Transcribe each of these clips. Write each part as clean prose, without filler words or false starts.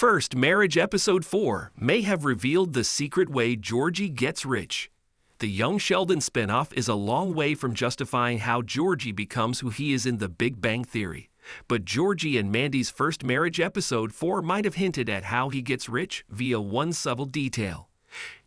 First Marriage Episode 4 may have revealed the secret way Georgie gets rich. The Young Sheldon spinoff is a long way from justifying how Georgie becomes who he is in The Big Bang Theory. But Georgie and Mandy's First Marriage Episode 4 might have hinted at how he gets rich via one subtle detail.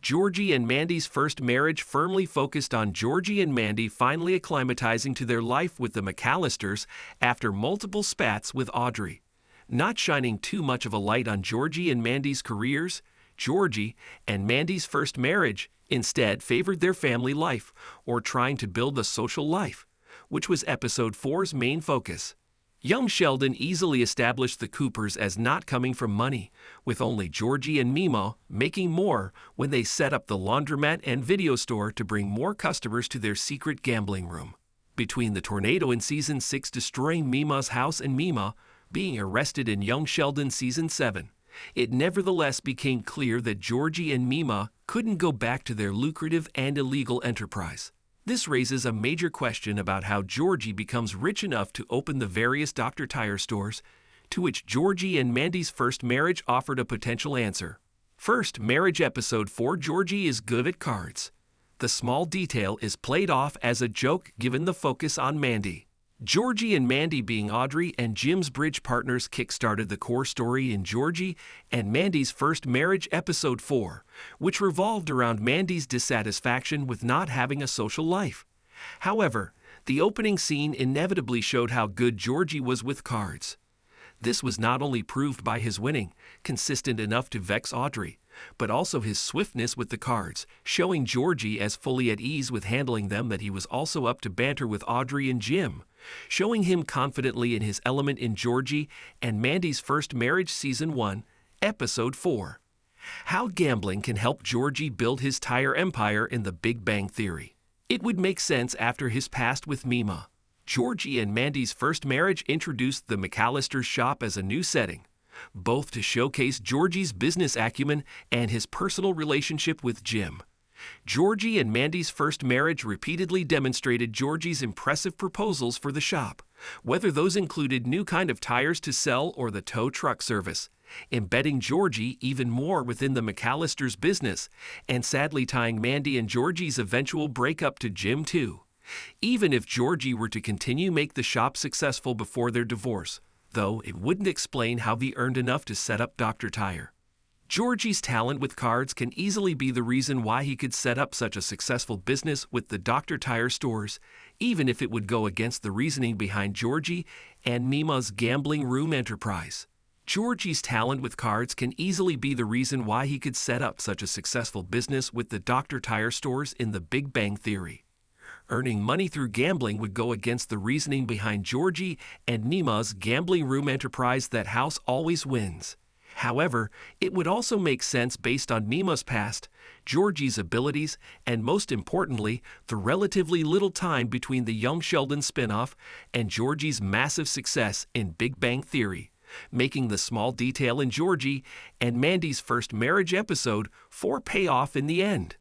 Georgie and Mandy's first marriage firmly focused on Georgie and Mandy finally acclimatizing to their life with the McAllisters after multiple spats with Audrey. Not shining too much of a light on Georgie and Mandy's careers, Georgie and Mandy's first marriage instead favored their family life or trying to build a social life, which was Episode 4's main focus. Young Sheldon easily established the Coopers as not coming from money, with only Georgie and Mima making more when they set up the laundromat and video store to bring more customers to their secret gambling room. Between the tornado in Season 6 destroying Mima's house and Mima being arrested in Young Sheldon Season 7, it nevertheless became clear that Georgie and Mima couldn't go back to their lucrative and illegal enterprise. This raises a major question about how Georgie becomes rich enough to open the various Dr. Tire stores, to which Georgie and Mandy's first marriage offered a potential answer. First Marriage Episode 4 Georgie is good at cards. The small detail is played off as a joke given the focus on Mandy. Georgie and Mandy being Audrey and Jim's bridge partners kickstarted the core story in Georgie and Mandy's First Marriage Episode 4, which revolved around Mandy's dissatisfaction with not having a social life. However, the opening scene inevitably showed how good Georgie was with cards. This was not only proved by his winning, consistent enough to vex Audrey, but also his swiftness with the cards, showing Georgie as fully at ease with handling them that he was also up to banter with Audrey and Jim, showing him confidently in his element in Georgie and Mandy's First Marriage Season 1, Episode 4. How gambling can help Georgie build his tire empire in The Big Bang Theory. It would make sense after his past with Mima. Georgie and Mandy's first marriage introduced the McAllisters' shop as a new setting, both to showcase Georgie's business acumen and his personal relationship with Jim. Georgie and Mandy's first marriage repeatedly demonstrated Georgie's impressive proposals for the shop, whether those included new kind of tires to sell or the tow truck service, embedding Georgie even more within the McAllisters' business, and sadly tying Mandy and Georgie's eventual breakup to Jim too. Even if Georgie were to continue make the shop successful before their divorce, though it wouldn't explain how he earned enough to set up Dr. Tire. Georgie's talent with cards can easily be the reason why he could set up such a successful business with the Dr. Tire stores, even if it would go against the reasoning behind Georgie and Mima's gambling room enterprise. Georgie's talent with cards can easily be the reason why he could set up such a successful business with the Dr. Tire stores in The Big Bang Theory. Earning money through gambling would go against the reasoning behind Georgie and Mima's gambling room enterprise that house always wins. However, it would also make sense based on Mima's past, Georgie's abilities, and most importantly, the relatively little time between the Young Sheldon spinoff and Georgie's massive success in Big Bang Theory, making the small detail in Georgie and Mandy's first marriage episode 4 pay off in the end.